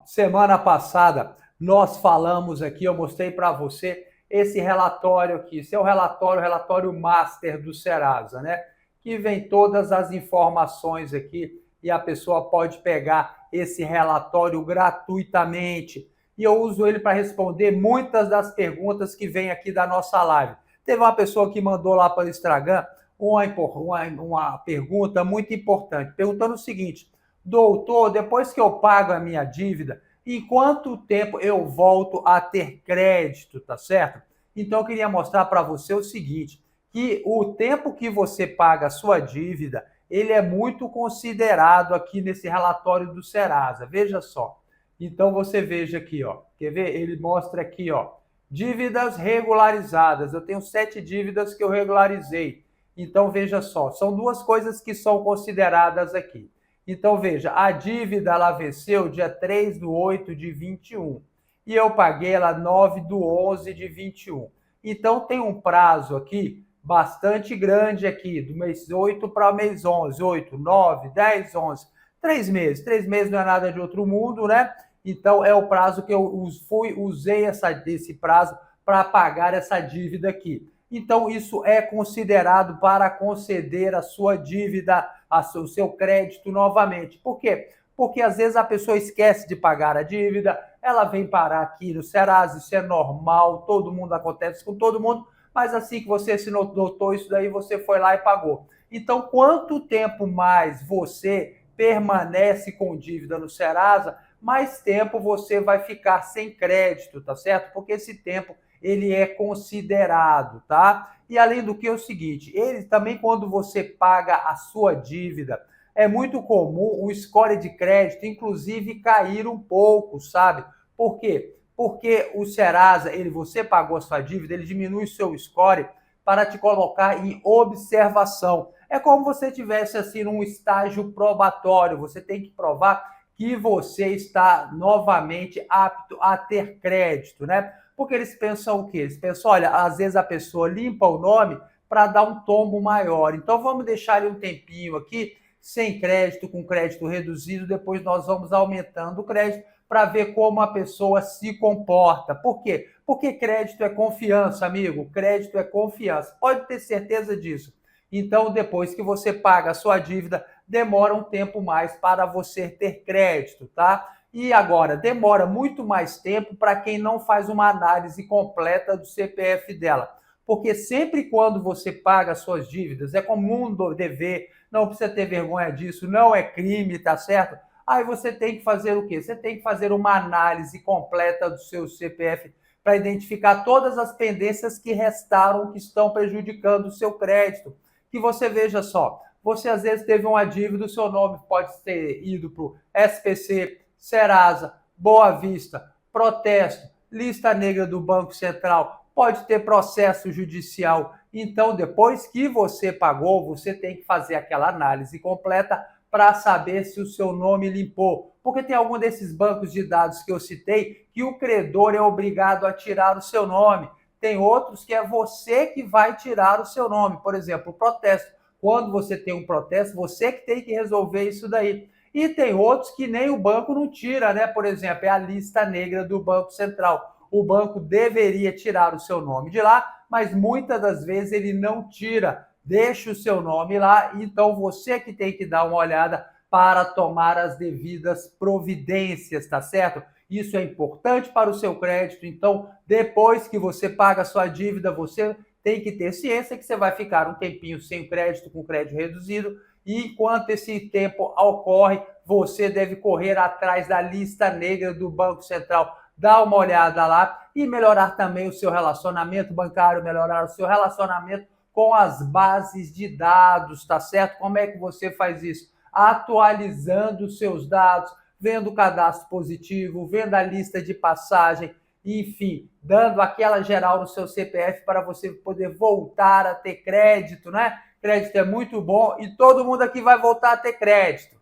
semana passada nós falamos aqui, eu mostrei para você esse relatório aqui. Esse é o relatório master do Serasa, né? Que vem todas as informações aqui e a pessoa pode pegar esse relatório gratuitamente. E eu uso ele para responder muitas das perguntas que vêm aqui da nossa live. Teve uma pessoa que mandou lá para o Instagram uma pergunta muito importante, perguntando o seguinte: doutor, depois que eu pago a minha dívida, em quanto tempo eu volto a ter crédito, tá certo? Então eu queria mostrar para você o seguinte, que o tempo que você paga a sua dívida, ele é muito considerado aqui nesse relatório do Serasa. Veja só. Então você veja aqui, ó. Quer ver? Ele mostra aqui, ó. Dívidas regularizadas. Eu tenho 7 dívidas que eu regularizei. Então veja só, são duas coisas que são consideradas aqui. Então, veja, a dívida ela venceu dia 3/8 de 21 e eu paguei ela 9/11 de 21. Então, tem um prazo aqui bastante grande aqui, do mês 8 para o mês 11, 8, 9, 10, 11, 3 meses. 3 meses não é nada de outro mundo, né? Então, é o prazo que eu usei esse prazo para pagar essa dívida aqui. Então, isso é considerado para conceder a sua dívida, o seu crédito novamente. Por quê? Porque às vezes a pessoa esquece de pagar a dívida, ela vem parar aqui no Serasa, isso é normal, todo mundo acontece com todo mundo, mas assim que você se notou isso daí, você foi lá e pagou. Então, quanto tempo mais você permanece com dívida no Serasa, mais tempo você vai ficar sem crédito, tá certo? Porque esse tempo ele é considerado, tá? E além do que é o seguinte, ele também quando você paga a sua dívida, é muito comum o score de crédito, inclusive, cair um pouco, sabe? Por quê? Porque o Serasa, você pagou a sua dívida, ele diminui o seu score para te colocar em observação. É como você tivesse assim num estágio probatório, você tem que provar que você está novamente apto a ter crédito, né? Porque eles pensam o quê? Eles pensam, olha, às vezes a pessoa limpa o nome para dar um tombo maior. Então vamos deixar ele um tempinho aqui, sem crédito, com crédito reduzido, depois nós vamos aumentando o crédito para ver como a pessoa se comporta. Por quê? Porque crédito é confiança, amigo. Crédito é confiança. Pode ter certeza disso. Então, depois que você paga a sua dívida, demora um tempo mais para você ter crédito, tá? E agora, demora muito mais tempo para quem não faz uma análise completa do CPF dela. Porque sempre quando você paga as suas dívidas, é comum dever, não precisa ter vergonha disso, não é crime, tá certo? Aí você tem que fazer o quê? Você tem que fazer uma análise completa do seu CPF para identificar todas as pendências que restaram, que estão prejudicando o seu crédito. Que você veja só, você às vezes teve uma dívida, o seu nome pode ter ido para o SPC, Serasa, Boa Vista, protesto, lista negra do Banco Central, pode ter processo judicial. Então, depois que você pagou, você tem que fazer aquela análise completa para saber se o seu nome limpou. Porque tem algum desses bancos de dados que eu citei que o credor é obrigado a tirar o seu nome. Tem outros que é você que vai tirar o seu nome. Por exemplo, o protesto. Quando você tem um protesto, você que tem que resolver isso daí. E tem outros que nem o banco não tira, né? Por exemplo, é a lista negra do Banco Central. O banco deveria tirar o seu nome de lá, mas muitas das vezes ele não tira, deixa o seu nome lá, então você que tem que dar uma olhada para tomar as devidas providências, tá certo? Isso é importante para o seu crédito, então depois que você paga a sua dívida, você tem que ter ciência que você vai ficar um tempinho sem crédito, com crédito reduzido, e enquanto esse tempo ocorre, você deve correr atrás da lista negra do Banco Central, dar uma olhada lá e melhorar também o seu relacionamento bancário, melhorar o seu relacionamento com as bases de dados, tá certo? Como é que você faz isso? Atualizando os seus dados, vendo o cadastro positivo, vendo a lista de passagem, enfim, dando aquela geral no seu CPF para você poder voltar a ter crédito, né? Crédito é muito bom e todo mundo aqui vai voltar a ter crédito.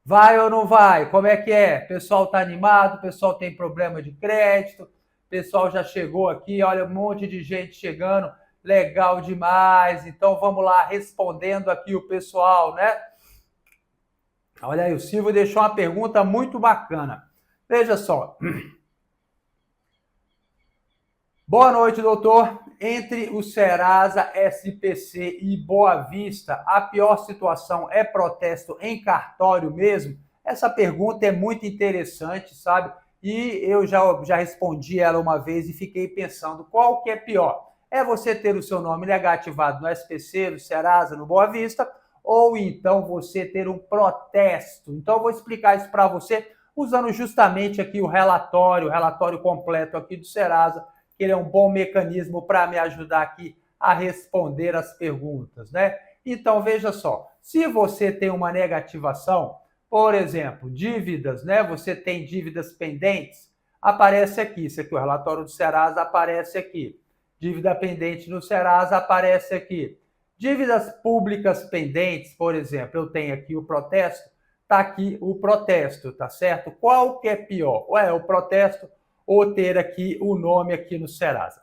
Vai ou não vai? Como é que é? O pessoal está animado, o pessoal tem problema de crédito, o pessoal já chegou aqui, olha, um monte de gente chegando, legal demais. Então vamos lá, respondendo aqui o pessoal, né? Olha aí, o Silvio deixou uma pergunta muito bacana. Veja só. Boa noite, doutor. Entre o Serasa, SPC e Boa Vista, a pior situação é protesto em cartório mesmo? Essa pergunta é muito interessante, sabe? E eu já respondi ela uma vez e fiquei pensando, qual que é pior? É você ter o seu nome negativado no SPC, no Serasa, no Boa Vista, ou então você ter um protesto? Então eu vou explicar isso para você usando justamente aqui o relatório completo aqui do Serasa, que ele é um bom mecanismo para me ajudar aqui a responder as perguntas, né? Então, veja só, se você tem uma negativação, por exemplo, dívidas, né? Você tem dívidas pendentes, aparece aqui, isso aqui, o relatório do Serasa aparece aqui. Dívida pendente no Serasa aparece aqui. Dívidas públicas pendentes, por exemplo, eu tenho aqui o protesto, tá aqui o protesto, tá certo? Qual que é pior? Ué, o protesto ou ter aqui o nome aqui no Serasa.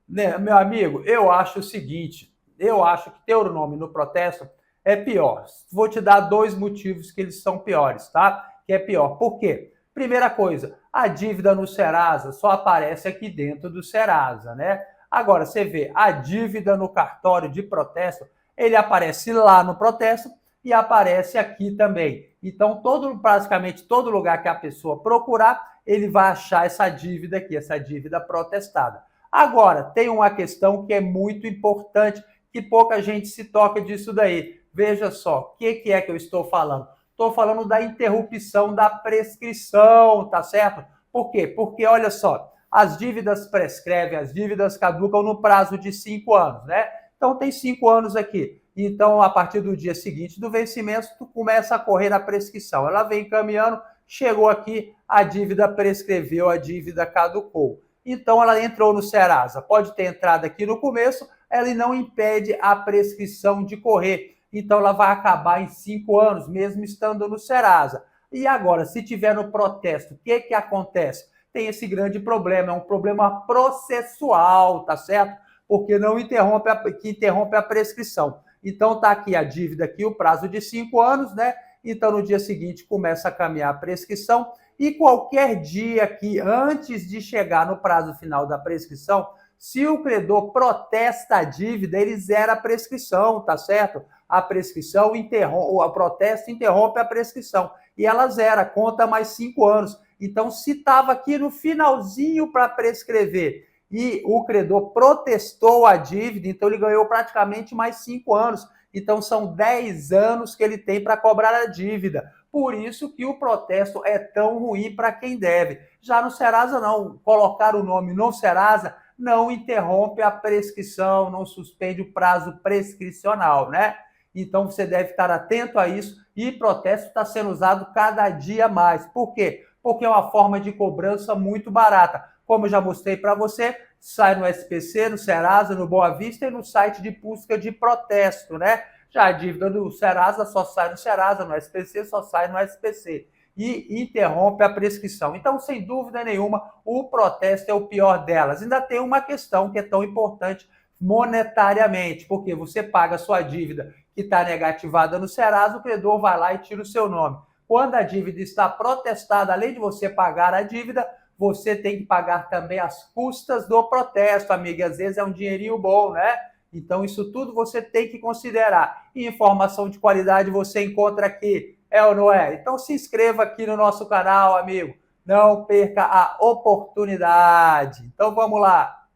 Né, meu amigo, eu acho o seguinte, eu acho que ter o nome no protesto é pior. Vou te dar dois motivos que eles são piores, tá? Que é pior. Por quê? Primeira coisa, a dívida no Serasa só aparece aqui dentro do Serasa, né? Agora, você vê, a dívida no cartório de protesto, ele aparece lá no protesto e aparece aqui também. Então, praticamente todo lugar que a pessoa procurar, ele vai achar essa dívida aqui, essa dívida protestada. Agora, tem uma questão que é muito importante, que pouca gente se toca disso daí. Veja só, o que é que eu estou falando? Estou falando da interrupção da prescrição, tá certo? Por quê? Porque, olha só, as dívidas prescrevem, as dívidas caducam no prazo de 5 anos, né? Então, tem 5 anos aqui. Então, a partir do dia seguinte do vencimento, tu começa a correr a prescrição. Ela vem caminhando, chegou aqui, a dívida prescreveu, a dívida caducou. Então, ela entrou no Serasa. Pode ter entrado aqui no começo, ela não impede a prescrição de correr. Então, ela vai acabar em 5 anos, mesmo estando no Serasa. E agora, se tiver no protesto, o que acontece? Tem esse grande problema, é um problema processual, tá certo? Porque não interrompe a prescrição. Então, tá aqui a dívida, aqui o prazo de 5 anos, né? Então, no dia seguinte, começa a caminhar a prescrição e qualquer dia que, antes de chegar no prazo final da prescrição, se o credor protesta a dívida, ele zera a prescrição, tá certo? A prescrição interrompe, o protesto interrompe a prescrição e ela zera, conta mais 5 anos. Então, se estava aqui no finalzinho para prescrever e o credor protestou a dívida, então ele ganhou praticamente mais 5 anos. Então, são 10 anos que ele tem para cobrar a dívida. Por isso que o protesto é tão ruim para quem deve. Já no Serasa, não. Colocar o nome no Serasa não interrompe a prescrição, não suspende o prazo prescricional, né? Então, você deve estar atento a isso. E protesto está sendo usado cada dia mais. Por quê? Porque é uma forma de cobrança muito barata. Como eu já mostrei para você, sai no SPC, no Serasa, no Boa Vista e no site de busca de protesto, né? Já a dívida do Serasa só sai no Serasa, no SPC só sai no SPC. E interrompe a prescrição. Então, sem dúvida nenhuma, o protesto é o pior delas. Ainda tem uma questão que é tão importante monetariamente, porque você paga a sua dívida que está negativada no Serasa, o credor vai lá e tira o seu nome. Quando a dívida está protestada, além de você pagar a dívida, você tem que pagar também as custas do protesto, amiga. E às vezes é um dinheirinho bom, né? Então, isso tudo você tem que considerar. E informação de qualidade você encontra aqui, é ou não é? Então, se inscreva aqui no nosso canal, amigo. Não perca a oportunidade. Então, vamos lá.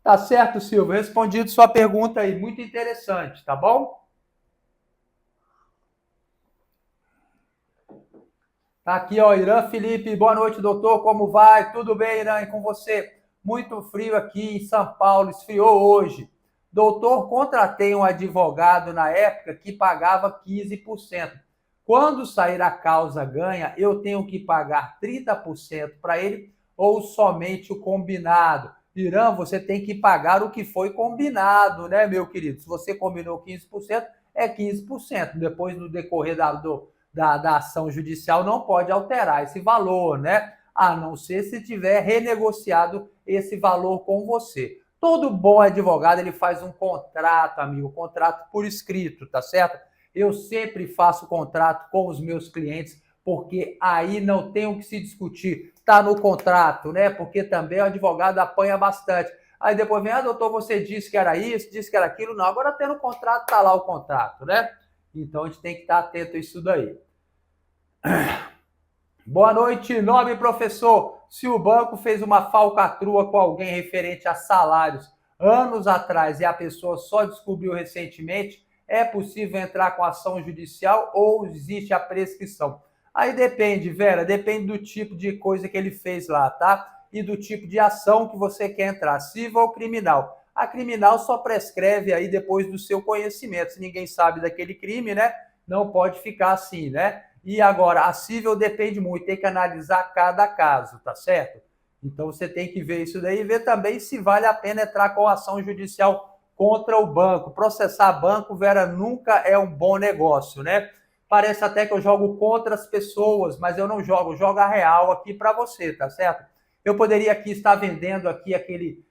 Tá certo, Silvio. Respondido sua pergunta aí. Muito interessante, tá bom? Tá aqui, ó, Irã Felipe. Boa noite, doutor. Como vai? Tudo bem, Irã? E com você? Muito frio aqui em São Paulo. Esfriou hoje. Doutor, contratei um advogado na época que pagava 15%. Quando sair a causa ganha, eu tenho que pagar 30% para ele ou somente o combinado? Irã, você tem que pagar o que foi combinado, né, meu querido? Se você combinou 15%, é 15%. Depois, no decorrer da ação judicial, não pode alterar esse valor, né? A não ser se tiver renegociado esse valor com você. Todo bom advogado, ele faz um contrato, amigo, um contrato por escrito, tá certo? Eu sempre faço contrato com os meus clientes, porque aí não tem o que se discutir. Tá no contrato, né? Porque também o advogado apanha bastante. Aí depois vem, doutor, você disse que era isso, disse que era aquilo. Não, agora tem no contrato, tá lá o contrato, né? Então a gente tem que estar atento a isso daí. Boa noite, nobre professor. Se o banco fez uma falcatrua com alguém referente a salários anos atrás e a pessoa só descobriu recentemente, é possível entrar com ação judicial ou existe a prescrição? Aí depende, Vera, depende do tipo de coisa que ele fez lá, tá? E do tipo de ação que você quer entrar, civil ou criminal. A criminal só prescreve aí depois do seu conhecimento. Se ninguém sabe daquele crime, né? Não pode ficar assim, né? E agora, a cível depende muito, tem que analisar cada caso, tá certo? Então você tem que ver isso daí e ver também se vale a pena entrar com ação judicial contra o banco. Processar banco, Vera, nunca é um bom negócio, né? Parece até que eu jogo contra as pessoas, mas eu não jogo, eu jogo a real aqui para você, tá certo? Eu poderia aqui estar vendendo aqui aquele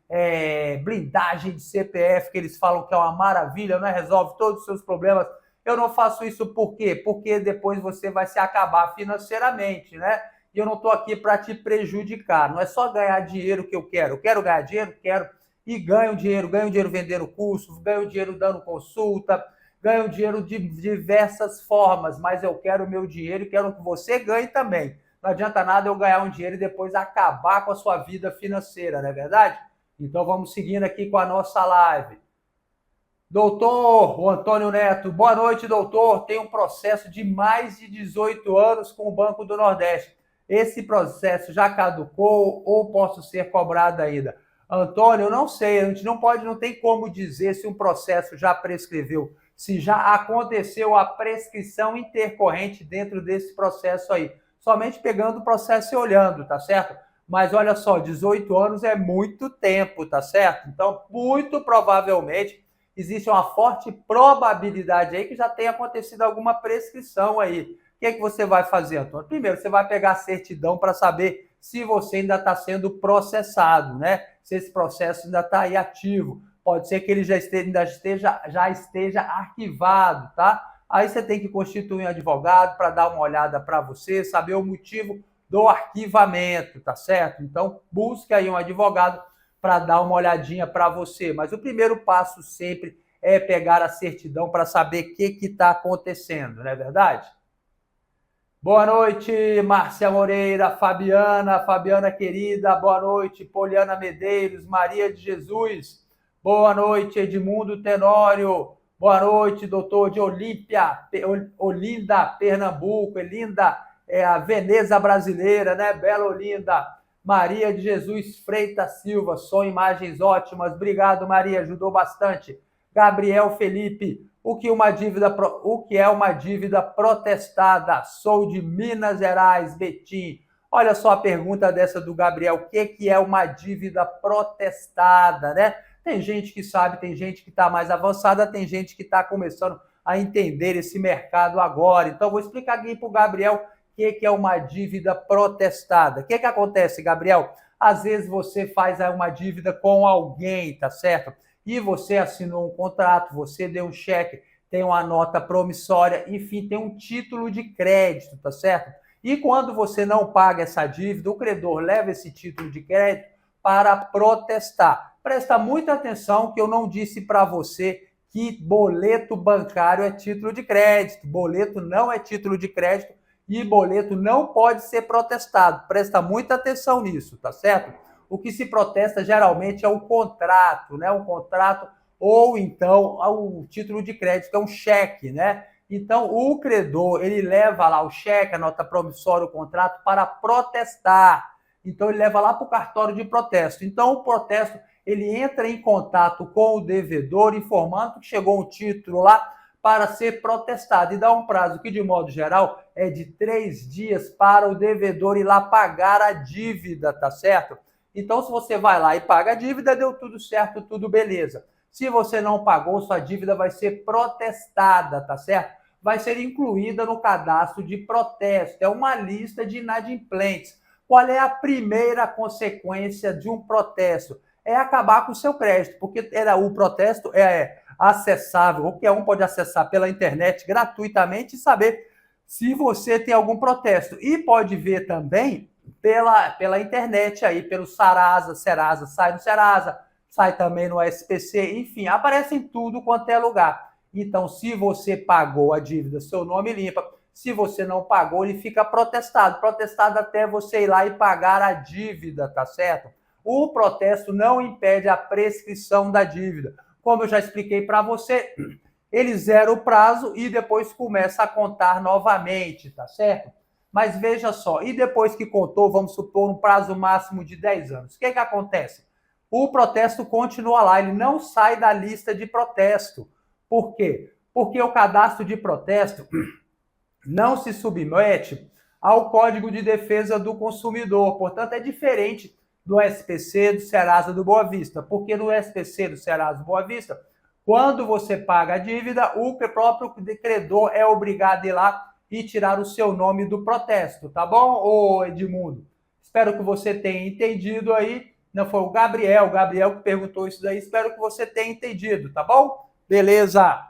blindagem de CPF que eles falam que é uma maravilha, né? Resolve todos os seus problemas. Eu não faço isso por quê? Porque depois você vai se acabar financeiramente, né? E eu não estou aqui para te prejudicar. Não é só ganhar dinheiro que eu quero. Eu quero ganhar dinheiro? Quero. E ganho dinheiro vendendo curso, ganho dinheiro dando consulta, ganho dinheiro de diversas formas, mas eu quero o meu dinheiro e quero que você ganhe também. Não adianta nada eu ganhar um dinheiro e depois acabar com a sua vida financeira, não é verdade? Então vamos seguindo aqui com a nossa live. Doutor, o Antônio Neto, boa noite, doutor. Tem um processo de mais de 18 anos com o Banco do Nordeste. Esse processo já caducou ou posso ser cobrado ainda? Antônio, eu não sei, a gente não tem como dizer se um processo já prescreveu, se já aconteceu a prescrição intercorrente dentro desse processo aí. Somente pegando o processo e olhando, tá certo? Mas olha só, 18 anos é muito tempo, tá certo? Então, muito provavelmente existe uma forte probabilidade aí que já tenha acontecido alguma prescrição aí. O que é que você vai fazer, Antônio? Primeiro, você vai pegar a certidão para saber se você ainda está sendo processado, né? Se esse processo ainda está aí ativo. Pode ser que ele já esteja arquivado, tá? Aí você tem que constituir um advogado para dar uma olhada para você, saber o motivo do arquivamento, tá certo? Então, busque aí um advogado para dar uma olhadinha para você. Mas o primeiro passo sempre é pegar a certidão para saber o que está acontecendo, não é verdade? Boa noite, Márcia Moreira, Fabiana querida, boa noite, Poliana Medeiros, Maria de Jesus, boa noite, Edmundo Tenório, boa noite, doutor de Olímpia, Olinda, Pernambuco, Elinda, é a Veneza brasileira, né? Bela Olinda. Maria de Jesus Freitas Silva, são imagens ótimas. Obrigado, Maria, ajudou bastante. Gabriel Felipe, o que é uma dívida protestada? Sou de Minas Gerais, Betim. Olha só a pergunta dessa do Gabriel, o que é uma dívida protestada, né? Tem gente que sabe, tem gente que está mais avançada, tem gente que está começando a entender esse mercado agora. Então, vou explicar aqui para o Gabriel o que é uma dívida protestada. O que acontece, Gabriel? Às vezes você faz uma dívida com alguém, tá certo? E você assinou um contrato, você deu um cheque, tem uma nota promissória, enfim, tem um título de crédito, tá certo? E quando você não paga essa dívida, o credor leva esse título de crédito para protestar. Presta muita atenção que eu não disse para você que boleto bancário é título de crédito. Boleto não é título de crédito e boleto não pode ser protestado. Presta muita atenção nisso, tá certo? O que se protesta geralmente é o contrato, né? O contrato ou então o título de crédito, que é um cheque, né? Então, o credor, ele leva lá o cheque, a nota promissória, o contrato para protestar. Então, ele leva lá para o cartório de protesto. Então, o protesto, ele entra em contato com o devedor, informando que chegou um título lá para ser protestado e dá um prazo que, de modo geral, é de 3 dias para o devedor ir lá pagar a dívida, tá certo? Então, se você vai lá e paga a dívida, deu tudo certo, tudo beleza. Se você não pagou, sua dívida vai ser protestada, tá certo? Vai ser incluída no cadastro de protesto. É uma lista de inadimplentes. Qual é a primeira consequência de um protesto? é acabar com o seu crédito, porque o protesto é acessável, qualquer um pode acessar pela internet gratuitamente e saber se você tem algum protesto. E pode ver também pela internet aí, pelo Serasa, sai no Serasa, sai também no SPC, enfim, aparece em tudo quanto é lugar. Então, se você pagou a dívida, seu nome limpa. Se você não pagou, ele fica protestado até você ir lá e pagar a dívida, tá certo? O protesto não impede a prescrição da dívida. Como eu já expliquei para você, ele zera o prazo e depois começa a contar novamente, tá certo? Mas veja só, e depois que contou, vamos supor, um prazo máximo de 10 anos, o que acontece? O protesto continua lá, ele não sai da lista de protesto. Por quê? Porque o cadastro de protesto não se submete ao Código de Defesa do Consumidor. Portanto, é diferente do SPC, do Serasa, do Boa Vista. Porque no SPC, do Serasa, do Boa Vista, quando você paga a dívida, o próprio credor é obrigado a ir lá e tirar o seu nome do protesto, tá bom, ô Edmundo? Espero que você tenha entendido aí. Não foi o Gabriel que perguntou isso daí. Espero que você tenha entendido, tá bom? Beleza.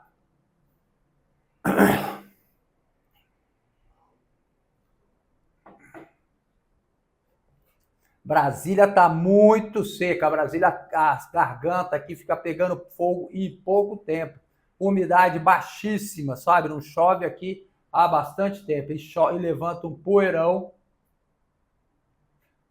Brasília tá muito seca. Brasília, a garganta aqui fica pegando fogo em pouco tempo. Umidade baixíssima, sabe? Não chove aqui há bastante tempo. E levanta um poeirão.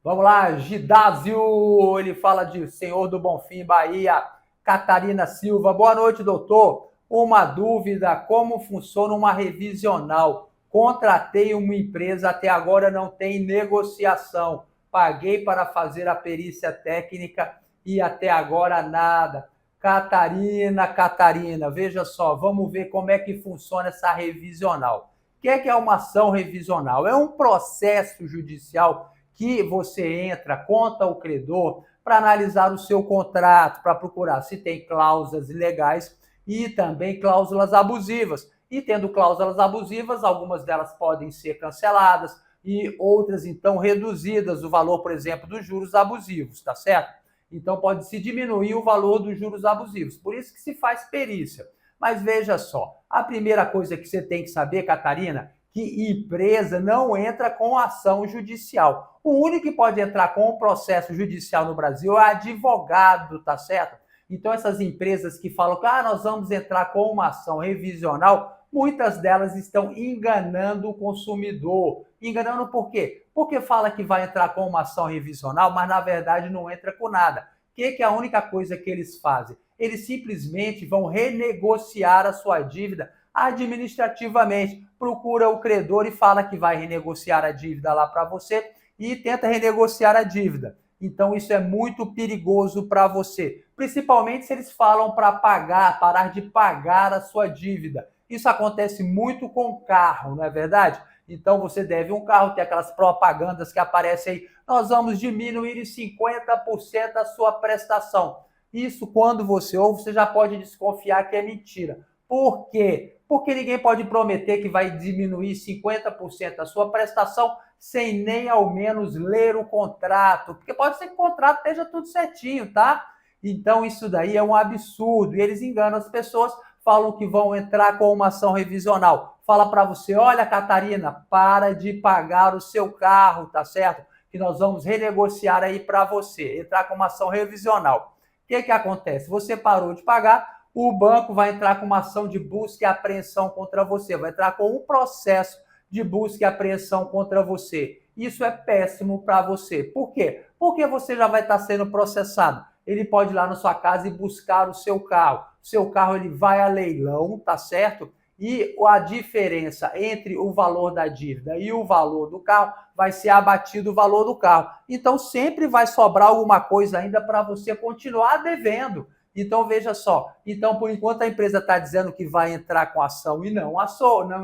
Vamos lá, Gidásio, ele fala de Senhor do Bonfim, Bahia. Catarina Silva, boa noite, doutor. Uma dúvida, como funciona uma revisional? Contratei uma empresa, até agora não tem negociação. Paguei para fazer a perícia técnica e até agora nada. Catarina, veja só, vamos ver como é que funciona essa revisional. O que é uma ação revisional? É um processo judicial que você entra contra o credor para analisar o seu contrato, para procurar se tem cláusulas ilegais e também cláusulas abusivas. E tendo cláusulas abusivas, algumas delas podem ser canceladas e outras, então, reduzidas o valor, por exemplo, dos juros abusivos, tá certo? Então, pode-se diminuir o valor dos juros abusivos. Por isso que se faz perícia. Mas veja só, a primeira coisa que você tem que saber, Catarina, que empresa não entra com ação judicial. O único que pode entrar com um processo judicial no Brasil é advogado, tá certo? Então, essas empresas que falam que nós vamos entrar com uma ação revisional, muitas delas estão enganando o consumidor. Enganando por quê? Porque fala que vai entrar com uma ação revisional, mas na verdade não entra com nada. O que é a única coisa que eles fazem? Eles simplesmente vão renegociar a sua dívida administrativamente. Procura o credor e fala que vai renegociar a dívida lá para você e tenta renegociar a dívida. Então isso é muito perigoso para você, principalmente se eles falam para parar de pagar a sua dívida. Isso acontece muito com carro, não é verdade? Então você deve um carro, tem aquelas propagandas que aparecem aí, nós vamos diminuir em 50% a sua prestação. Isso quando você ouve, você já pode desconfiar que é mentira. Por quê? Porque ninguém pode prometer que vai diminuir 50% a sua prestação sem nem ao menos ler o contrato. Porque pode ser que o contrato esteja tudo certinho, tá? Então isso daí é um absurdo. E eles enganam as pessoas, falam que vão entrar com uma ação revisional. Fala para você, olha, Catarina, para de pagar o seu carro, tá certo? Que nós vamos renegociar aí para você, entrar com uma ação revisional. O que acontece? Você parou de pagar, o banco vai entrar com uma ação de busca e apreensão contra você, vai entrar com um processo de busca e apreensão contra você. Isso é péssimo para você. Por quê? Porque você já vai estar sendo processado. Ele pode ir lá na sua casa e buscar o seu carro. O seu carro ele vai a leilão, tá certo? E a diferença entre o valor da dívida e o valor do carro vai ser abatido o valor do carro. Então sempre vai sobrar alguma coisa ainda para você continuar devendo. Então veja só, então por enquanto a empresa está dizendo que vai entrar com ação e não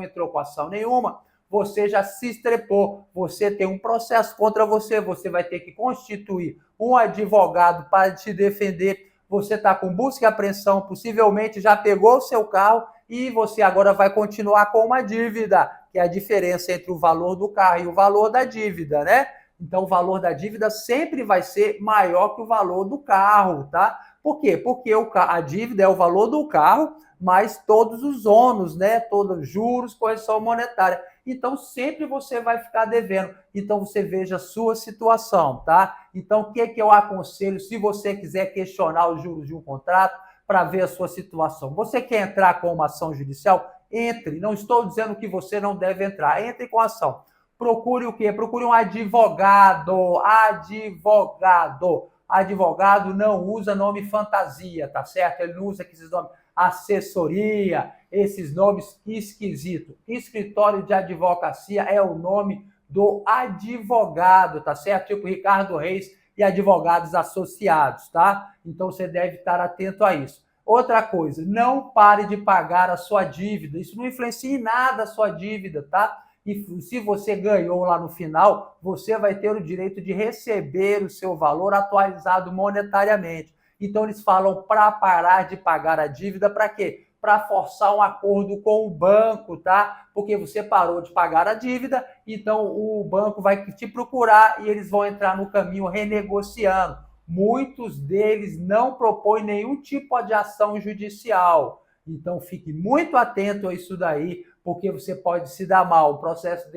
entrou com ação nenhuma, você já se estrepou, você tem um processo contra você, você vai ter que constituir um advogado para te defender, você está com busca e apreensão, possivelmente já pegou o seu carro e você agora vai continuar com uma dívida, que é a diferença entre o valor do carro e o valor da dívida, né? Então, o valor da dívida sempre vai ser maior que o valor do carro, tá? Por quê? Porque a dívida é o valor do carro, mais todos os ônus, né? Todos os juros, correção monetária. Então, sempre você vai ficar devendo. Então, você veja a sua situação, tá? Então, o que eu aconselho, se você quiser questionar os juros de um contrato, para ver a sua situação. Você quer entrar com uma ação judicial? Entre. Não estou dizendo que você não deve entrar. Entre com a ação. Procure o quê? Procure um advogado. Advogado. Advogado não usa nome fantasia, tá certo? Ele não usa esses nomes assessoria, esses nomes esquisitos. Escritório de advocacia é o nome do advogado, tá certo? Tipo Ricardo Reis e advogados associados, tá? Então você deve estar atento a isso. Outra coisa, não pare de pagar a sua dívida. Isso não influencia em nada a sua dívida, tá? E se você ganhou lá no final, você vai ter o direito de receber o seu valor atualizado monetariamente. Então eles falam para parar de pagar a dívida, para quê? Para forçar um acordo com o banco, tá? Porque você parou de pagar a dívida, então o banco vai te procurar e eles vão entrar no caminho renegociando. Muitos deles não propõem nenhum tipo de ação judicial. Então fique muito atento a isso daí, porque você pode se dar mal. O processo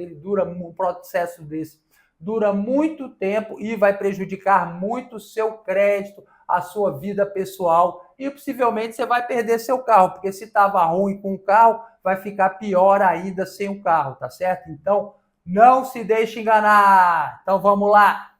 desse dura muito tempo e vai prejudicar muito o seu crédito, a sua vida pessoal e possivelmente você vai perder seu carro, porque se estava ruim com o carro, vai ficar pior ainda sem o carro, tá certo? Então, não se deixe enganar. Então, vamos lá.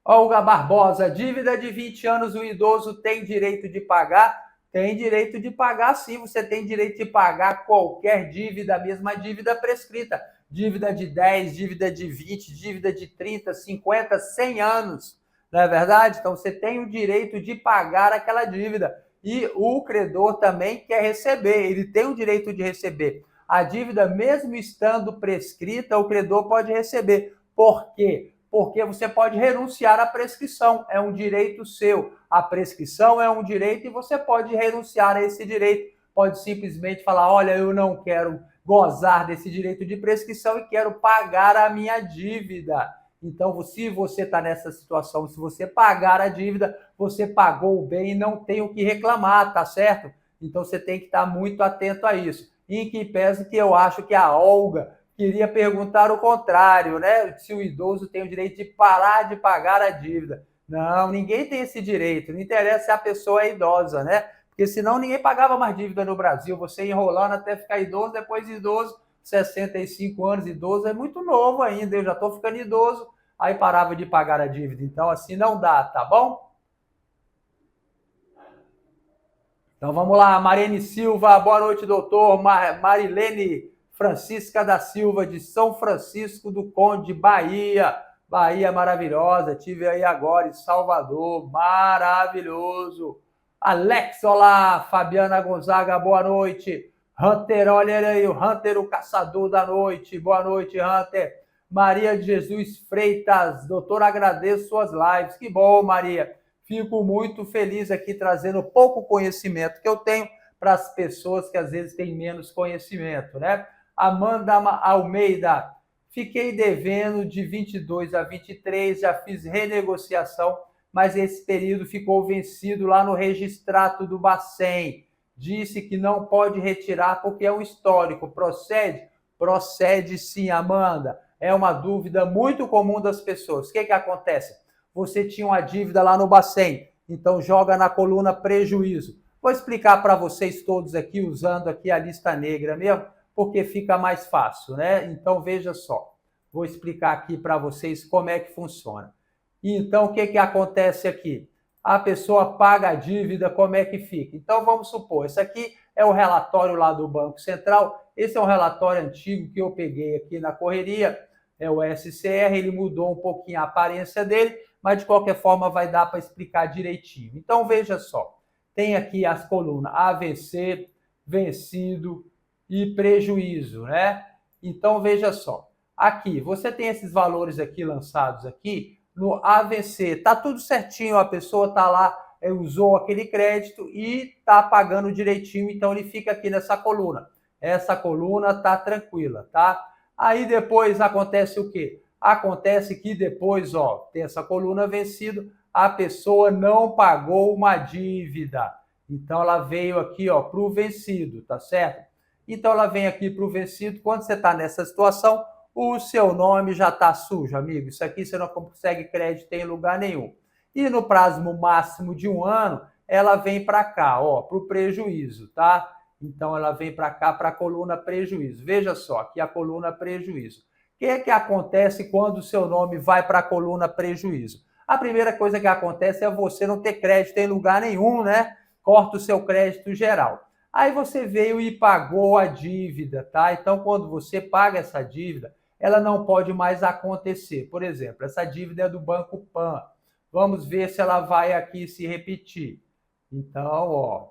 Olga Barbosa, dívida de 20 anos, o idoso tem direito de pagar? Tem direito de pagar, sim. Você tem direito de pagar qualquer dívida, mesmo a dívida prescrita. Dívida de 10, dívida de 20, dívida de 30, 50, 100 anos. Não é verdade? Então, você tem o direito de pagar aquela dívida. E o credor também quer receber. Ele tem o direito de receber. A dívida, mesmo estando prescrita, o credor pode receber. Por quê? Porque você pode renunciar à prescrição, é um direito seu. A prescrição é um direito e você pode renunciar a esse direito. Pode simplesmente falar, olha, eu não quero gozar desse direito de prescrição e quero pagar a minha dívida. Então, se você está nessa situação, se você pagar a dívida, você pagou o bem e não tem o que reclamar, tá certo? Então, você tem que estar muito atento a isso. Em que pese que eu acho que a Olga queria perguntar o contrário, né? Se o idoso tem o direito de parar de pagar a dívida. Não, ninguém tem esse direito. Não interessa se a pessoa é idosa, né? Porque senão ninguém pagava mais dívida no Brasil. Você enrolando até ficar idoso, depois idoso, 65 anos, idoso é muito novo ainda. Eu já estou ficando idoso, aí parava de pagar a dívida. Então, assim não dá, tá bom? Então vamos lá, Marene Silva, boa noite, doutor. Marilene Francisca da Silva, de São Francisco do Conde, Bahia. Bahia maravilhosa, tive aí agora em Salvador, maravilhoso. Alex, olá, Fabiana Gonzaga, boa noite. Hunter, olha aí, o Hunter, o caçador da noite, boa noite, Hunter. Maria de Jesus Freitas, doutor, agradeço suas lives, que bom, Maria. Fico muito feliz aqui trazendo pouco conhecimento que eu tenho para as pessoas que às vezes têm menos conhecimento, né? Amanda Almeida, fiquei devendo de 22 a 23, já fiz renegociação, mas esse período ficou vencido lá no registrato do Bacen. Disse que não pode retirar porque é um histórico. Procede? Procede sim, Amanda. É uma dúvida muito comum das pessoas. O que acontece? Você tinha uma dívida lá no Bacen, então joga na coluna prejuízo. Vou explicar para vocês todos aqui, usando aqui a lista negra mesmo, porque fica mais fácil, né? Então veja só, vou explicar aqui para vocês como é que funciona. Então o que acontece aqui? A pessoa paga a dívida, como é que fica? Então vamos supor, esse aqui é o relatório lá do Banco Central, esse é um relatório antigo que eu peguei aqui na correria, é o SCR, ele mudou um pouquinho a aparência dele, mas de qualquer forma vai dar para explicar direitinho. Então veja só, tem aqui as colunas AVC, vencido e prejuízo, né? Então veja só, aqui você tem esses valores aqui lançados aqui no AVC, tá tudo certinho, a pessoa tá lá usou aquele crédito e está pagando direitinho, então ele fica aqui nessa coluna. Essa coluna está tranquila, tá? Aí depois acontece o quê? Acontece que depois, ó, tem essa coluna vencido, a pessoa não pagou uma dívida. Então ela veio aqui, ó, para o vencido, tá certo? Então ela vem aqui para o vencido. Quando você está nessa situação, o seu nome já está sujo, amigo. Isso aqui você não consegue crédito em lugar nenhum. E no prazo máximo de 1 ano, ela vem para cá, ó, para o prejuízo, tá? Então ela vem para cá, para a coluna prejuízo. Veja só, aqui a coluna prejuízo. O que é que acontece quando o seu nome vai para a coluna prejuízo? A primeira coisa que acontece é você não ter crédito em lugar nenhum, né? Corta o seu crédito geral. Aí você veio e pagou a dívida, tá? Então, quando você paga essa dívida, ela não pode mais acontecer. Por exemplo, essa dívida é do Banco Pan. Vamos ver se ela vai aqui se repetir. Então, ó,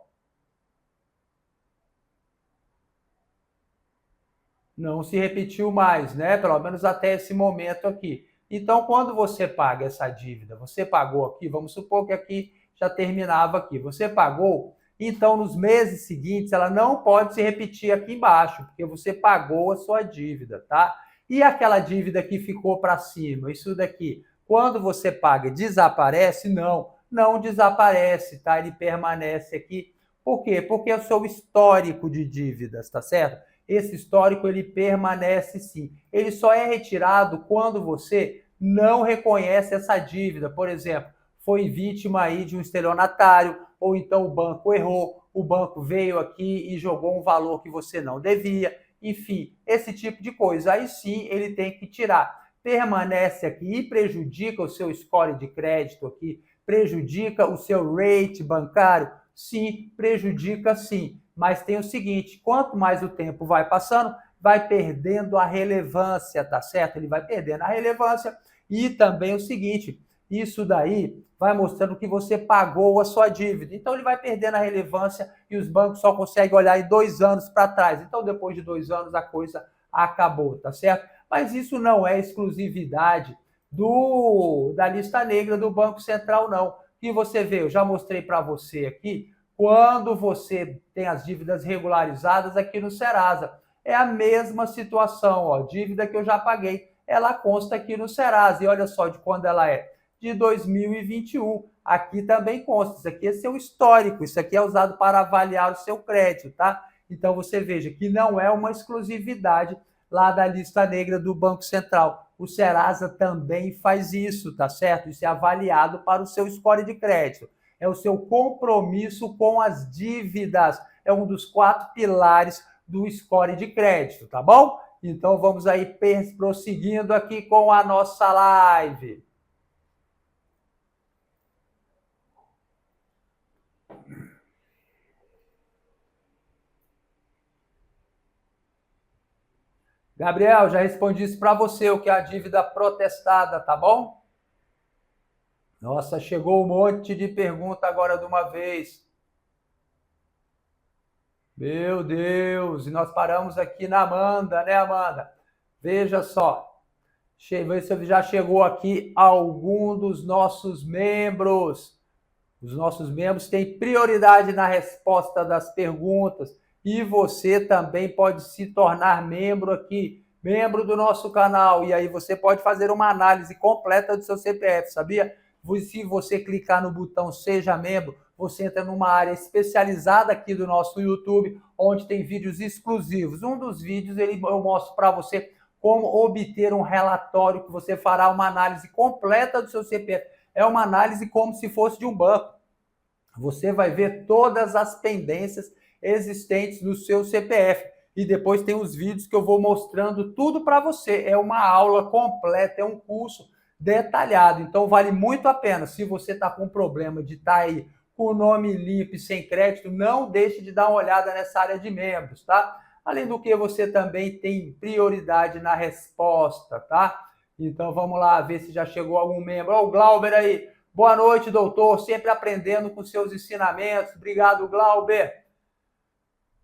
não se repetiu mais, né? Pelo menos até esse momento aqui. Então, quando você paga essa dívida, você pagou aqui, vamos supor que aqui já terminava aqui, você pagou, então nos meses seguintes ela não pode se repetir aqui embaixo, porque você pagou a sua dívida, tá? E aquela dívida que ficou para cima, isso daqui, quando você paga, desaparece? Não, não desaparece, tá? Ele permanece aqui. Por quê? Porque é o seu histórico de dívidas, tá certo? Esse histórico ele permanece sim. Ele só é retirado quando você não reconhece essa dívida. Por exemplo, foi vítima aí de um estelionatário, ou então o banco errou, o banco veio aqui e jogou um valor que você não devia. Enfim, esse tipo de coisa. Aí sim ele tem que tirar. Permanece aqui e prejudica o seu score de crédito aqui, prejudica o seu rate bancário? Sim, prejudica sim. Mas tem o seguinte, quanto mais o tempo vai passando, vai perdendo a relevância, tá certo? Ele vai perdendo a relevância e também o seguinte, isso daí vai mostrando que você pagou a sua dívida. Então ele vai perdendo a relevância e os bancos só conseguem olhar em 2 anos para trás. Então depois de 2 anos a coisa acabou, tá certo? Mas isso não é exclusividade da lista negra do Banco Central, não. Que você vê, eu já mostrei para você aqui, quando você tem as dívidas regularizadas aqui no Serasa. É a mesma situação, ó, dívida que eu já paguei, ela consta aqui no Serasa. E olha só de quando ela é, de 2021. Aqui também consta, isso aqui é seu histórico, isso aqui é usado para avaliar o seu crédito, tá? Então você veja que não é uma exclusividade lá da lista negra do Banco Central. O Serasa também faz isso, tá certo? Isso é avaliado para o seu score de crédito. É o seu compromisso com as dívidas. É um dos 4 pilares do score de crédito, tá bom? Então vamos aí prosseguindo aqui com a nossa live. Gabriel, já respondi isso para você, o que é a dívida protestada, tá bom? Nossa, chegou um monte de pergunta agora de uma vez. Meu Deus, e nós paramos aqui na Amanda, né, Amanda? Veja só, vê se já chegou aqui algum dos nossos membros. Os nossos membros têm prioridade na resposta das perguntas e você também pode se tornar membro aqui, membro do nosso canal. E aí você pode fazer uma análise completa do seu CPF, sabia? Se você clicar no botão Seja Membro, você entra numa área especializada aqui do nosso YouTube, onde tem vídeos exclusivos. Um dos vídeos eu mostro para você como obter um relatório que você fará uma análise completa do seu CPF. É uma análise como se fosse de um banco. Você vai ver todas as pendências existentes no seu CPF. E depois tem os vídeos que eu vou mostrando tudo para você. É uma aula completa, é um curso detalhado. Então vale muito a pena. Se você está com problema de estar aí com o nome limpo e sem crédito, não deixe de dar uma olhada nessa área de membros, tá? Além do que você também tem prioridade na resposta, tá? Então vamos lá ver se já chegou algum membro. Ó, o Glauber aí. Boa noite, doutor. Sempre aprendendo com seus ensinamentos. Obrigado, Glauber.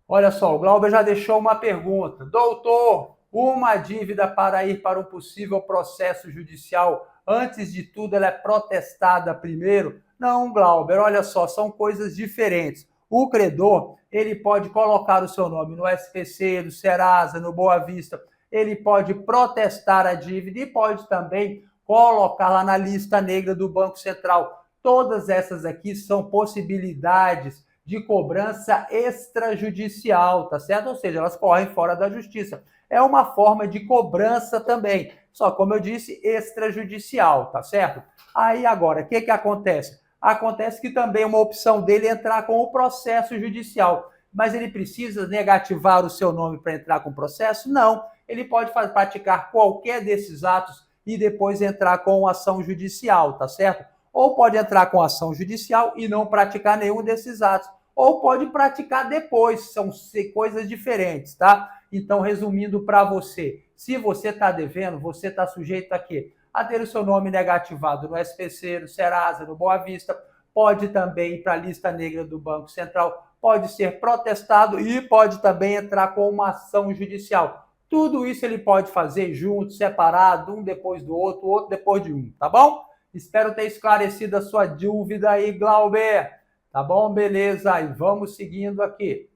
Olha só, o Glauber já deixou uma pergunta. Doutor, uma dívida para ir para um possível processo judicial, antes de tudo, ela é protestada primeiro? Não, Glauber, olha só, são coisas diferentes. O credor, ele pode colocar o seu nome no SPC, no Serasa, no Boa Vista, ele pode protestar a dívida e pode também colocar lá na lista negra do Banco Central. Todas essas aqui são possibilidades de cobrança extrajudicial, tá certo? Ou seja, elas correm fora da justiça. É uma forma de cobrança também, só como eu disse, extrajudicial, tá certo? Aí agora, o que acontece? Acontece que também uma opção dele é entrar com o processo judicial. Mas ele precisa negativar o seu nome para entrar com o processo? Não. Ele pode praticar qualquer desses atos e depois entrar com ação judicial, tá certo? Ou pode entrar com ação judicial e não praticar nenhum desses atos. Ou pode praticar depois, são coisas diferentes, tá? Então, resumindo para você, se você está devendo, você está sujeito a quê? A ter o seu nome negativado no SPC, no Serasa, no Boa Vista, pode também ir para a lista negra do Banco Central, pode ser protestado e pode também entrar com uma ação judicial. Tudo isso ele pode fazer junto, separado, um depois do outro, outro depois de um, tá bom? Espero ter esclarecido a sua dúvida aí, Glauber. Tá bom? Beleza. E vamos seguindo aqui.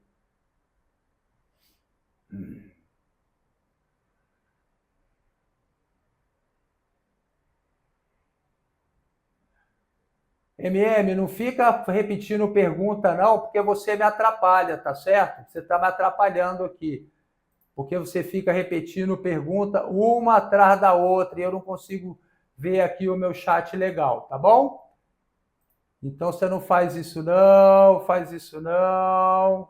MM, não fica repetindo pergunta não, porque você me atrapalha, tá certo? Você está me atrapalhando aqui. Porque você fica repetindo pergunta uma atrás da outra e eu não consigo ver aqui o meu chat legal, tá bom? Então você não faz isso não, faz isso não.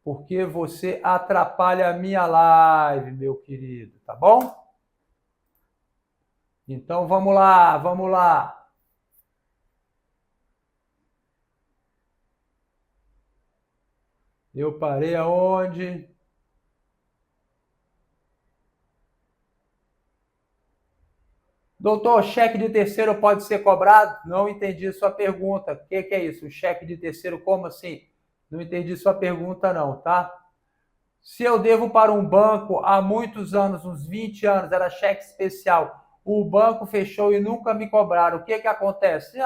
Porque você atrapalha a minha live, meu querido, tá bom? Então vamos lá, vamos lá. Eu parei aonde? Doutor, cheque de terceiro pode ser cobrado? Não entendi sua pergunta. O que é isso? Cheque de terceiro, como assim? Não entendi sua pergunta não, tá? Se eu devo para um banco há muitos anos, uns 20 anos, era cheque especial, o banco fechou e nunca me cobraram, o que acontece?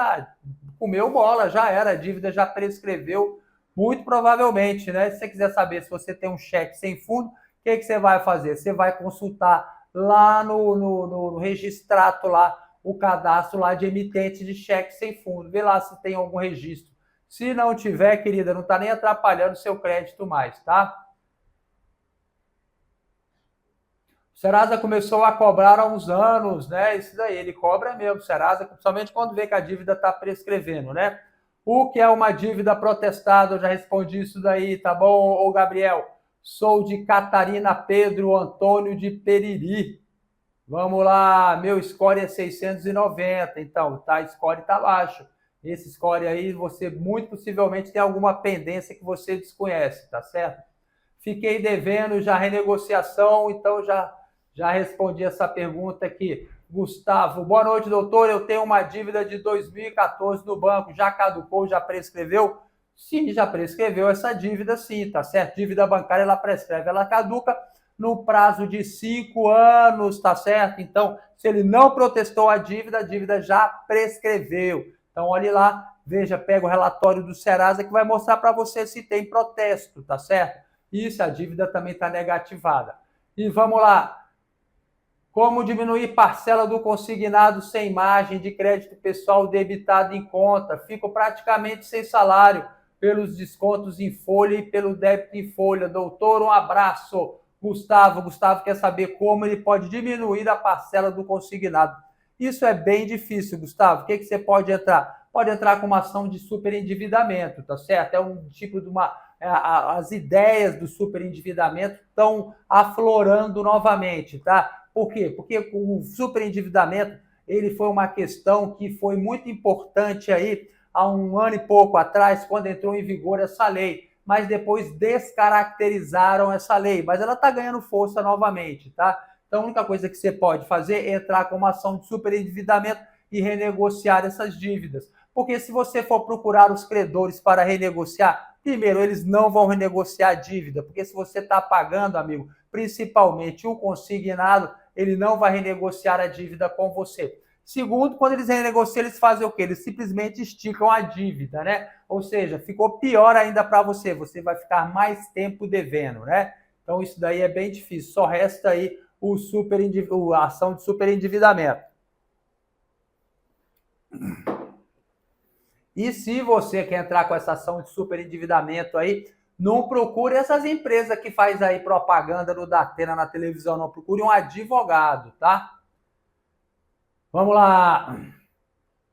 Comeu bola, já era, a dívida já prescreveu, muito provavelmente, né? Se você quiser saber se você tem um cheque sem fundo, o que você vai fazer? Você vai consultar lá no registrato, lá, o cadastro lá de emitente de cheque sem fundo, vê lá se tem algum registro. Se não tiver, querida, não está nem atrapalhando o seu crédito mais, tá? O Serasa começou a cobrar há uns anos, né? Isso daí, ele cobra mesmo, o Serasa, principalmente quando vê que a dívida está prescrevendo, né? O que é uma dívida protestada? Eu já respondi isso daí, tá bom, ô Gabriel? Sou de Catarina Pedro Antônio de Periri. Vamos lá, meu score é 690, então, tá, score tá baixo. Esse score aí, você muito possivelmente tem alguma pendência que você desconhece, tá certo? Fiquei devendo já renegociação, então já respondi essa pergunta aqui. Gustavo, boa noite, doutor. Eu tenho uma dívida de 2014 no banco. Já caducou, já prescreveu? Sim, já prescreveu essa dívida, sim, tá certo? Dívida bancária, ela prescreve, ela caduca no prazo de 5 anos, tá certo? Então, se ele não protestou a dívida já prescreveu. Então, olhe lá, veja, pega o relatório do Serasa que vai mostrar para você se tem protesto, tá certo? Isso, a dívida também está negativada. E vamos lá. Como diminuir parcela do consignado sem margem de crédito pessoal debitado em conta? Fico praticamente sem salário pelos descontos em folha e pelo débito em folha. Doutor, um abraço. Gustavo quer saber como ele pode diminuir a parcela do consignado. Isso é bem difícil, Gustavo. O que você pode entrar? Pode entrar com uma ação de superendividamento, tá certo? É um tipo de uma... As ideias do superendividamento estão aflorando novamente, tá? Por quê? Porque o superendividamento ele foi uma questão que foi muito importante aí há um ano e pouco atrás, quando entrou em vigor essa lei, mas depois descaracterizaram essa lei, mas ela está ganhando força novamente, tá? Então a única coisa que você pode fazer é entrar com uma ação de superendividamento e renegociar essas dívidas. Porque se você for procurar os credores para renegociar, primeiro, eles não vão renegociar a dívida, porque se você está pagando, amigo, principalmente o consignado, ele não vai renegociar a dívida com você. Segundo, quando eles renegociam, eles fazem o quê? Eles simplesmente esticam a dívida, né? Ou seja, ficou pior ainda para você. Você vai ficar mais tempo devendo, né? Então, isso daí é bem difícil. Só resta aí a ação de superendividamento. E se você quer entrar com essa ação de superendividamento aí, não procure essas empresas que faz aí propaganda no Datena na televisão, não. Procure um advogado, tá? Vamos lá.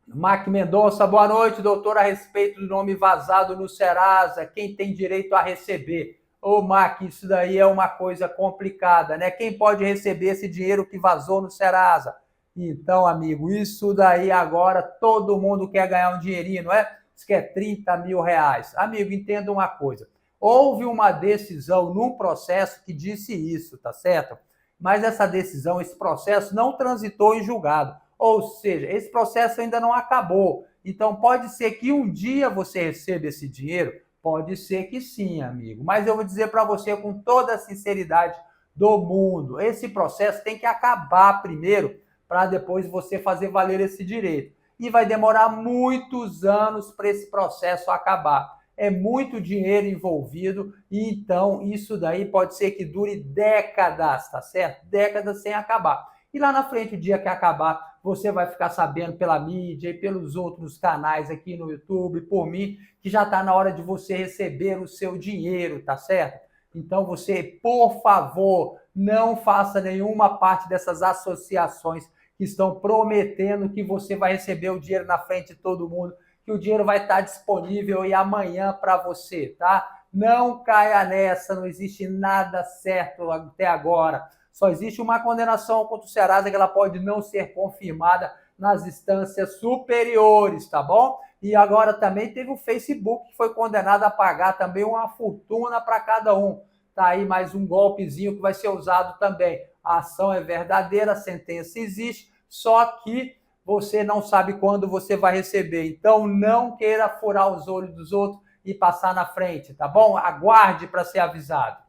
Mac Mendonça, boa noite, doutor. A respeito do nome vazado no Serasa, quem tem direito a receber? Ô, Mac, isso daí é uma coisa complicada, né? Quem pode receber esse dinheiro que vazou no Serasa? Então, amigo, isso daí agora todo mundo quer ganhar um dinheirinho, não é? Isso que é 30 mil reais. Amigo, entenda uma coisa. Houve uma decisão num processo que disse isso, tá certo? Mas essa decisão, esse processo não transitou em julgado. Ou seja, esse processo ainda não acabou. Então, pode ser que um dia você receba esse dinheiro? Pode ser que sim, amigo. Mas eu vou dizer para você com toda a sinceridade do mundo, esse processo tem que acabar primeiro para depois você fazer valer esse direito. E vai demorar muitos anos para esse processo acabar. É muito dinheiro envolvido e então isso daí pode ser que dure décadas, tá certo? Décadas sem acabar. E lá na frente, o dia que acabar, você vai ficar sabendo pela mídia e pelos outros canais aqui no YouTube, por mim, que já está na hora de você receber o seu dinheiro, tá certo? Então você, por favor, não faça nenhuma parte dessas associações que estão prometendo que você vai receber o dinheiro na frente de todo mundo, que o dinheiro vai estar disponível e amanhã para você, tá? Não caia nessa, não existe nada certo até agora. Só existe uma condenação contra o Serasa que ela pode não ser confirmada nas instâncias superiores, tá bom? E agora também teve o Facebook que foi condenado a pagar também uma fortuna para cada um. Tá aí mais um golpezinho que vai ser usado também. A ação é verdadeira, a sentença existe, só que você não sabe quando você vai receber. Então não queira furar os olhos dos outros e passar na frente, tá bom? Aguarde para ser avisado.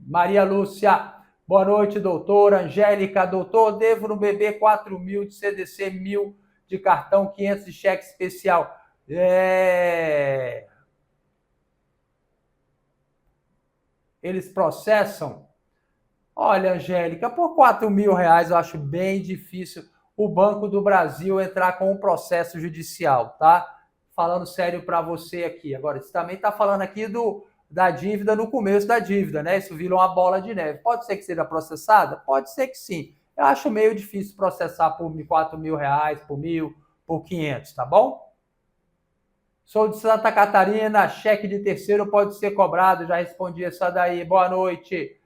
Maria Lúcia, boa noite, doutor. Angélica, doutor, devo no BB 4 mil de CDC, 1.000 de cartão, 500 de cheque especial. Eles processam? Olha, Angélica, por 4 mil reais eu acho bem difícil o Banco do Brasil entrar com um processo judicial, tá? Falando sério para você aqui. Agora, você também está falando aqui da dívida no começo da dívida, né? Isso vira uma bola de neve. Pode ser que seja processada? Pode ser que sim. Eu acho meio difícil processar por 4 mil reais, por 1.000, por 500, tá bom? Sou de Santa Catarina, cheque de terceiro pode ser cobrado, já respondi essa daí. Boa noite.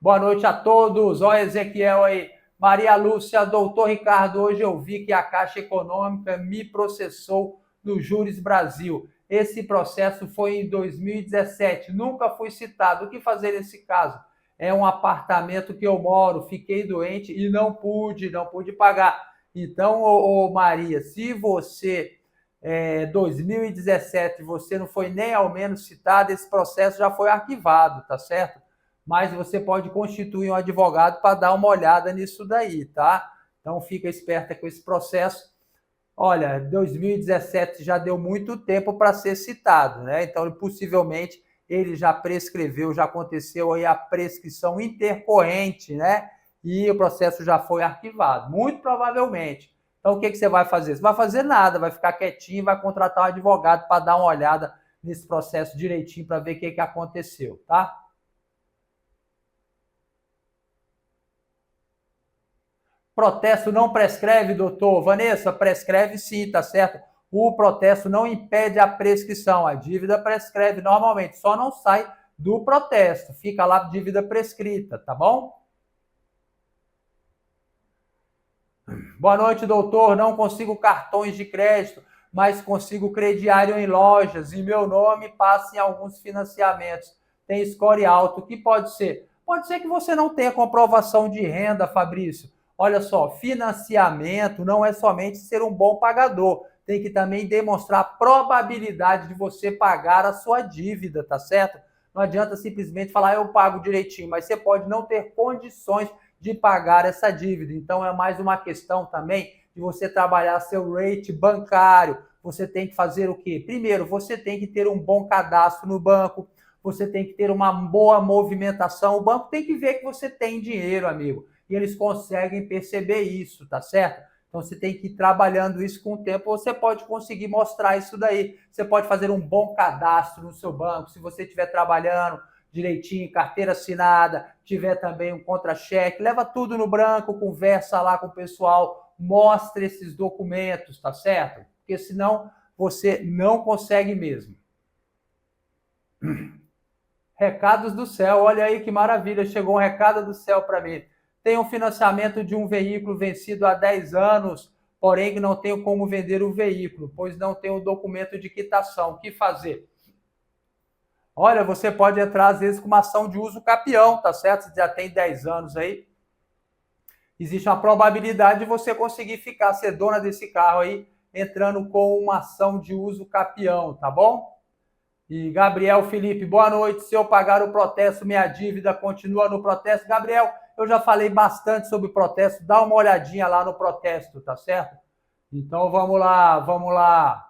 Boa noite a todos. Olha Ezequiel aí. Maria Lúcia, doutor Ricardo, hoje eu vi que a Caixa Econômica me processou no Júris Brasil. Esse processo foi em 2017, nunca fui citado. O que fazer nesse caso? É um apartamento que eu moro, fiquei doente e não pude pagar. Então, Maria, se você, 2017, você não foi nem ao menos citado, esse processo já foi arquivado, tá certo? Mas você pode constituir um advogado para dar uma olhada nisso daí, tá? Então fica esperta com esse processo. Olha, 2017 já deu muito tempo para ser citado, né? Então possivelmente ele já prescreveu, já aconteceu aí a prescrição intercorrente, né? E o processo já foi arquivado, muito provavelmente. Então o que você vai fazer? Você vai fazer nada, vai ficar quietinho, vai contratar um advogado para dar uma olhada nesse processo direitinho para ver o que aconteceu, tá? Protesto não prescreve, doutor? Vanessa, prescreve sim, tá certo? O protesto não impede a prescrição. A dívida prescreve normalmente, só não sai do protesto. Fica lá dívida prescrita, tá bom? Boa noite, doutor. Não consigo cartões de crédito, mas consigo crediário em lojas e meu nome passa em alguns financiamentos. Tem score alto. O que pode ser? Pode ser que você não tenha comprovação de renda, Fabrício. Olha só, financiamento não é somente ser um bom pagador, tem que também demonstrar a probabilidade de você pagar a sua dívida, tá certo? Não adianta simplesmente falar, eu pago direitinho, mas você pode não ter condições de pagar essa dívida. Então, é mais uma questão também de você trabalhar seu rate bancário. Você tem que fazer o quê? Primeiro, você tem que ter um bom cadastro no banco, você tem que ter uma boa movimentação. O banco tem que ver que você tem dinheiro, amigo, e eles conseguem perceber isso, tá certo? Então você tem que ir trabalhando isso com o tempo, você pode conseguir mostrar isso daí. Você pode fazer um bom cadastro no seu banco, se você estiver trabalhando direitinho, carteira assinada, tiver também um contra-cheque, leva tudo no branco, conversa lá com o pessoal, mostra esses documentos, tá certo? Porque senão você não consegue mesmo. Recados do céu, olha aí que maravilha, chegou um recado do céu para mim. Tenho um financiamento de um veículo vencido há 10 anos, porém não tenho como vender o veículo, pois não tenho documento de quitação. O que fazer? Olha, você pode entrar às vezes com uma ação de uso capião, tá certo? Você já tem 10 anos aí. Existe uma probabilidade de você conseguir ficar, ser dona desse carro aí, entrando com uma ação de uso capião, tá bom? E Gabriel Felipe, boa noite. Se eu pagar o protesto, minha dívida continua no protesto. Gabriel, eu já falei bastante sobre o protesto. Dá uma olhadinha lá no protesto, tá certo? Então vamos lá, vamos lá.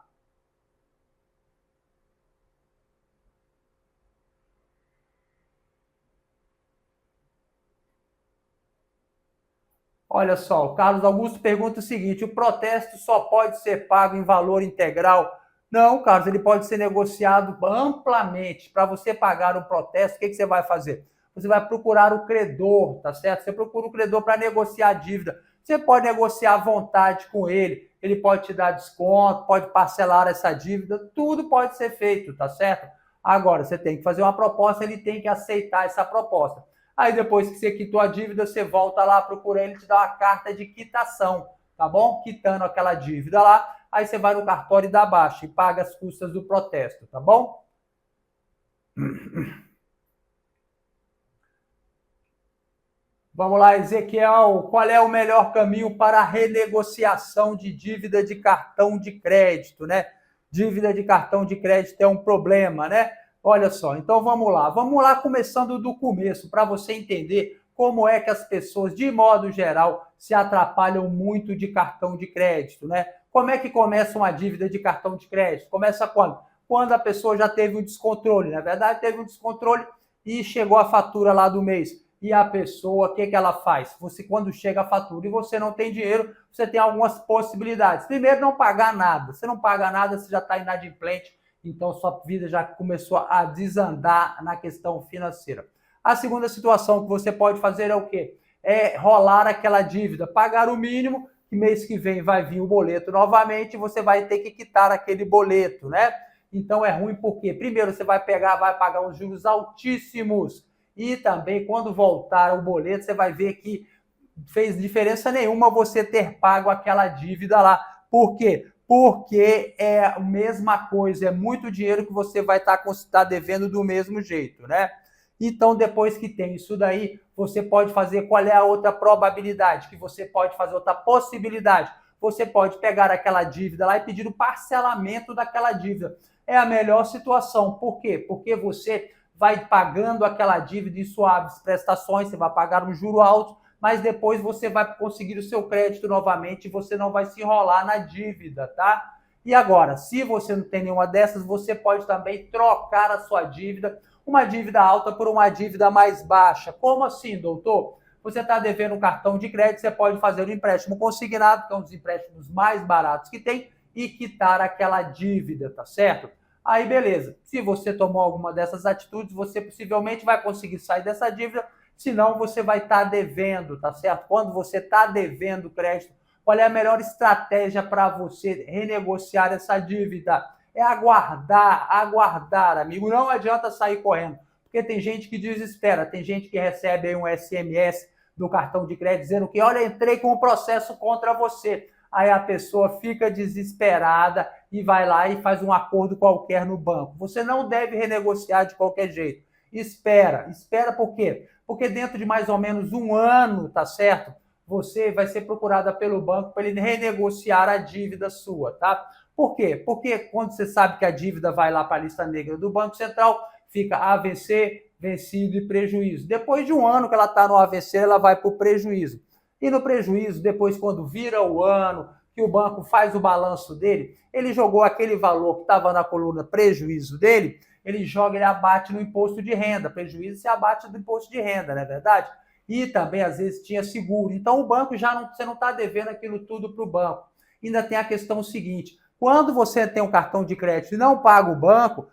Olha só, o Carlos Augusto pergunta o seguinte: o protesto só pode ser pago em valor integral? Não, Carlos, ele pode ser negociado amplamente. Para você pagar o protesto, o que você vai fazer? Você vai procurar o credor, tá certo? Você procura o credor para negociar a dívida. Você pode negociar à vontade com ele pode te dar desconto, pode parcelar essa dívida, tudo pode ser feito, tá certo? Agora, você tem que fazer uma proposta, ele tem que aceitar essa proposta. Aí depois que você quitou a dívida, você volta lá, procura ele, te dá uma carta de quitação, tá bom? Quitando aquela dívida lá, aí você vai no cartório e dá baixa e paga as custas do protesto, tá bom? Vamos lá, Ezequiel, qual é o melhor caminho para a renegociação de dívida de cartão de crédito, né? Dívida de cartão de crédito é um problema, né? Olha só, então vamos lá começando do começo, para você entender como é que as pessoas, de modo geral, se atrapalham muito de cartão de crédito, né? Como é que começa uma dívida de cartão de crédito? Começa quando? Quando a pessoa já teve um descontrole, na verdade teve um descontrole e chegou a fatura lá do mês. E a pessoa, o que ela faz? Você, quando chega a fatura e você não tem dinheiro, você tem algumas possibilidades. Primeiro, não pagar nada. Você não paga nada, você já está inadimplente, então sua vida já começou a desandar na questão financeira. A segunda situação que você pode fazer é o quê? É rolar aquela dívida, pagar o mínimo, que mês que vem vai vir o boleto novamente, e você vai ter que quitar aquele boleto, né? Então é ruim porque, primeiro, você vai pagar uns juros altíssimos, e também quando voltar o boleto, você vai ver que fez diferença nenhuma você ter pago aquela dívida lá. Por quê? Porque é a mesma coisa, é muito dinheiro que você vai estar devendo do mesmo jeito, né? Então, depois que tem isso daí, você pode fazer, qual é a outra probabilidade? Que você pode fazer outra possibilidade. Você pode pegar aquela dívida lá e pedir o parcelamento daquela dívida. É a melhor situação. Por quê? Porque você vai pagando aquela dívida em suaves prestações, você vai pagar um juro alto, mas depois você vai conseguir o seu crédito novamente e você não vai se enrolar na dívida, tá? E agora, se você não tem nenhuma dessas, você pode também trocar a sua dívida, uma dívida alta por uma dívida mais baixa. Como assim, doutor? Você está devendo um cartão de crédito, você pode fazer um empréstimo consignado, que é um dos empréstimos mais baratos que tem, e quitar aquela dívida, tá certo? Aí, beleza. Se você tomou alguma dessas atitudes, você possivelmente vai conseguir sair dessa dívida, senão você vai estar devendo, tá certo? Quando você está devendo crédito, qual é a melhor estratégia para você renegociar essa dívida? É aguardar, amigo. Não adianta sair correndo, porque tem gente que desespera, tem gente que recebe aí um SMS do cartão de crédito dizendo que, olha, entrei com um processo contra você. Aí a pessoa fica desesperada e vai lá e faz um acordo qualquer no banco. Você não deve renegociar de qualquer jeito. Espera por quê? Porque dentro de mais ou menos um ano, tá certo? Você vai ser procurada pelo banco para ele renegociar a dívida sua, tá? Por quê? Porque quando você sabe que a dívida vai lá para a lista negra do Banco Central, fica AVC, vencido e prejuízo. Depois de um ano que ela está no AVC, ela vai para o prejuízo. E no prejuízo, depois quando vira o ano, que o banco faz o balanço dele, ele jogou aquele valor que estava na coluna prejuízo dele, ele joga, ele abate no imposto de renda. Prejuízo se abate do imposto de renda, não é verdade? E também, às vezes, tinha seguro. Então, o banco você não está devendo aquilo tudo para o banco. Ainda tem a questão seguinte, quando você tem um cartão de crédito e não paga o banco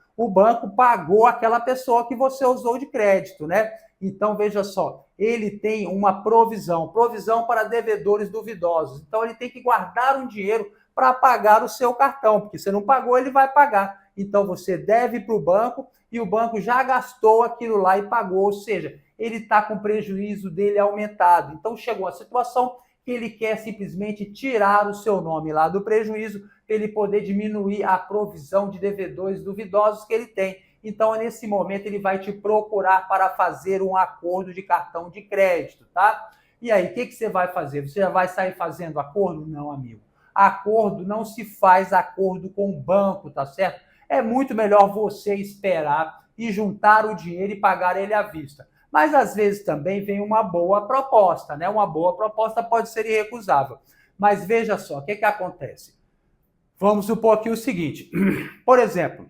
pagou aquela pessoa que você usou de crédito, né? Então, veja só, ele tem uma provisão para devedores duvidosos. Então, ele tem que guardar um dinheiro para pagar o seu cartão, porque se não pagou, ele vai pagar. Então, você deve para o banco e o banco já gastou aquilo lá e pagou, ou seja, ele está com o prejuízo dele aumentado. Então, chegou a situação que ele quer simplesmente tirar o seu nome lá do prejuízo, para ele poder diminuir a provisão de devedores duvidosos que ele tem. Então, nesse momento, ele vai te procurar para fazer um acordo de cartão de crédito, tá? E aí, o que você vai fazer? Você já vai sair fazendo acordo? Não, amigo. Acordo não se faz acordo com o banco, tá certo? É muito melhor você esperar e juntar o dinheiro e pagar ele à vista. Mas, às vezes, também vem uma boa proposta, né? Uma boa proposta pode ser irrecusável. Mas veja só, o que acontece? Vamos supor aqui o seguinte, por exemplo,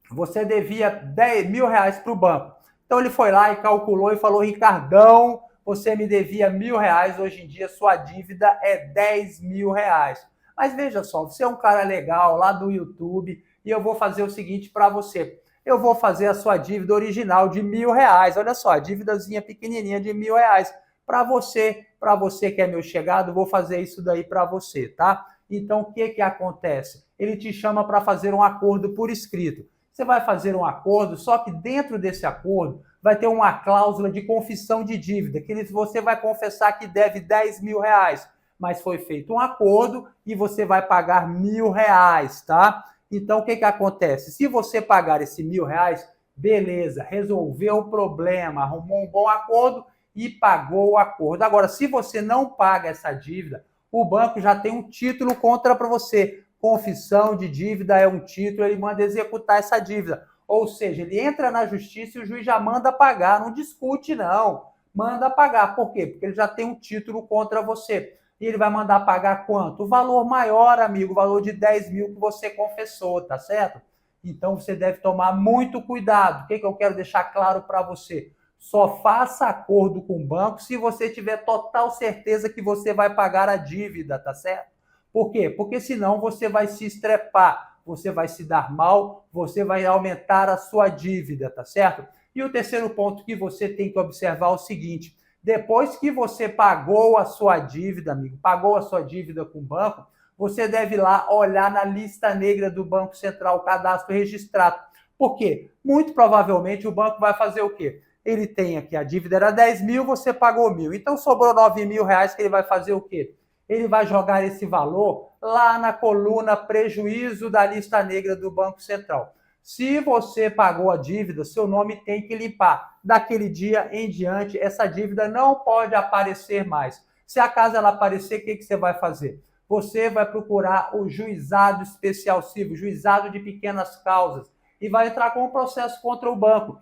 você devia 10 mil reais para o banco. Então ele foi lá e calculou e falou, Ricardão, você me devia R$1.000, hoje em dia sua dívida é 10 mil reais. Mas veja só, você é um cara legal lá do YouTube e eu vou fazer o seguinte para você. Eu vou fazer a sua dívida original de R$1.000. Olha só, a dívidazinha pequenininha de R$1.000. Para você que é meu chegado, vou fazer isso daí para você, tá? Então, o que acontece? Ele te chama para fazer um acordo por escrito. Você vai fazer um acordo, só que dentro desse acordo vai ter uma cláusula de confissão de dívida, que você vai confessar que deve 10 mil reais, mas foi feito um acordo e você vai pagar R$1.000, tá? Então, o que acontece? Se você pagar esse R$1.000, beleza, resolveu o problema, arrumou um bom acordo e pagou o acordo. Agora, se você não paga essa dívida, o banco já tem um título contra para você. Confissão de dívida é um título, ele manda executar essa dívida. Ou seja, ele entra na justiça e o juiz já manda pagar, não discute não, manda pagar. Por quê? Porque ele já tem um título contra você. E ele vai mandar pagar quanto? O valor maior, amigo, o valor de 10 mil que você confessou, tá certo? Então você deve tomar muito cuidado. O que eu quero deixar claro para você? Só faça acordo com o banco se você tiver total certeza que você vai pagar a dívida, tá certo? Por quê? Porque senão você vai se estrepar, você vai se dar mal, você vai aumentar a sua dívida, tá certo? E o terceiro ponto que você tem que observar é o seguinte, depois que você pagou a sua dívida, amigo, pagou a sua dívida com o banco, você deve ir lá olhar na lista negra do Banco Central, cadastro registrado. Por quê? Muito provavelmente o banco vai fazer o quê? Ele tem aqui, a dívida era 10 mil, você pagou 1.000. Então sobrou 9 mil reais, que ele vai fazer o quê? Ele vai jogar esse valor lá na coluna prejuízo da lista negra do Banco Central. Se você pagou a dívida, seu nome tem que limpar. Daquele dia em diante, essa dívida não pode aparecer mais. Se acaso ela aparecer, o que você vai fazer? Você vai procurar o juizado especial civil, juizado de pequenas causas, e vai entrar com um processo contra o banco.